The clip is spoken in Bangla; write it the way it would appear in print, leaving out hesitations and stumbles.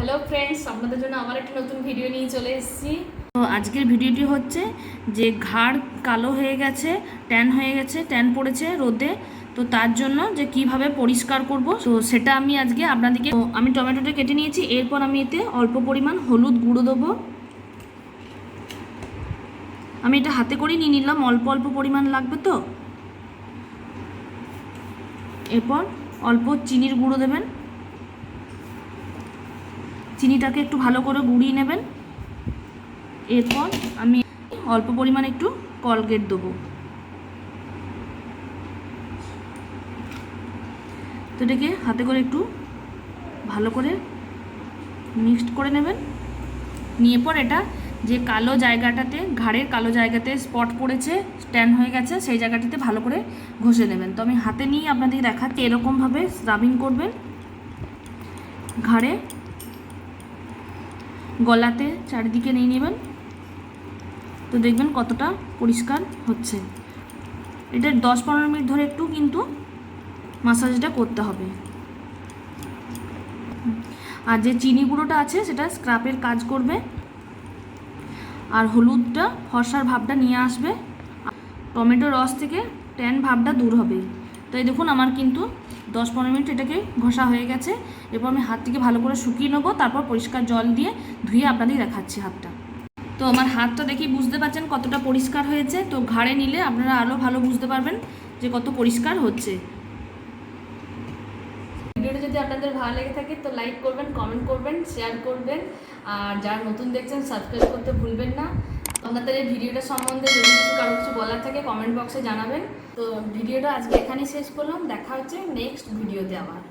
হ্যালো ফ্রেন্ডস, আপনাদের জন্য আমার একটা নতুন ভিডিও নিয়ে চলে এসেছি। তো আজকের ভিডিওটি হচ্ছে যে ঘাড় কালো হয়ে গেছে, ট্যান হয়ে গেছে, ট্যান পড়েছে রোদে। তো তার জন্য যে কিভাবে পরিষ্কার করব, তো সেটা আমি আজকে আপনাদেরকে। আমি টমেটোটা কেটে নিয়েছি, এরপর আমি এতে অল্প পরিমাণ হলুদ গুঁড়ো দেবো। আমি এটা হাতে করে নিয়ে নিলাম, অল্প অল্প পরিমাণ লাগবে তো। এরপর অল্প চিনির গুঁড়ো দেবেন, চিনিটাকে একটু ভালো করে গুঁড়িয়ে নেবেন। এরপর আমি অল্প পরিমাণ একটু কলগেট দেবো। তো এটাকে হাতে করে একটু ভালো করে মিক্সড করে নেবেন। নিয়ে পর এটা যে কালো জায়গাটাতে, ঘাড়ের কালো জায়গাতে স্পট পড়েছে, স্ট্যান্ড হয়ে গেছে, সেই জায়গাটাতে ভালো করে ঘষে নেবেন। তো আমি হাতে নিয়ে আপনাদের দেখাচ্ছি, এরকমভাবে স্ক্রাবিং করবেন ঘাড়ে, গলাতে চারিদিকে নিয়ে নেবেন। তো দেখবেন কতটা পরিষ্কার হচ্ছে। এটা 10-15 মিনিট ধরে একটু কিন্তু মাসাজটা করতে হবে। আর যে চিনি গুঁড়োটা আছে সেটা স্ক্রাবের কাজ করবে, আর হলুদটা ফর্সার ভাবটা নিয়ে আসবে, টমেটোর রস থেকে ট্যান ভাবটা দূর হবে। তো এই দেখুন আমার কিন্তু 10-15 মিনিট এটাকে ঘষা হয়ে গেছে। এরপর আমি হাতটিকে ভালো করে শুকিয়ে নেবো, তারপর পরিষ্কার জল দিয়ে ধুয়ে আপনাদের দেখাচ্ছি হাতটা। তো আমার হাতটা দেখেই বুঝতে পারছেন কতটা পরিষ্কার হয়েছে। তো ঘাড়ে নিলে আপনারা আরও ভালো বুঝতে পারবেন যে কত পরিষ্কার হচ্ছে। ভিডিওটা যদি আপনাদের ভালো লেগে থাকে তো লাইক করবেন, কমেন্ট করবেন, শেয়ার করবেন, আর যারা নতুন দেখছেন সাবস্ক্রাইব করতে ভুলবেন না। আপনাদের এই ভিডিওটা সম্বন্ধে যদি কারো কিছু বলার থাকে কমেন্ট বক্সে জানাবেন। তো ভিডিওটা আজকে এখানেই শেষ করলাম, দেখা হচ্ছে নেক্সট ভিডিওতে আবার।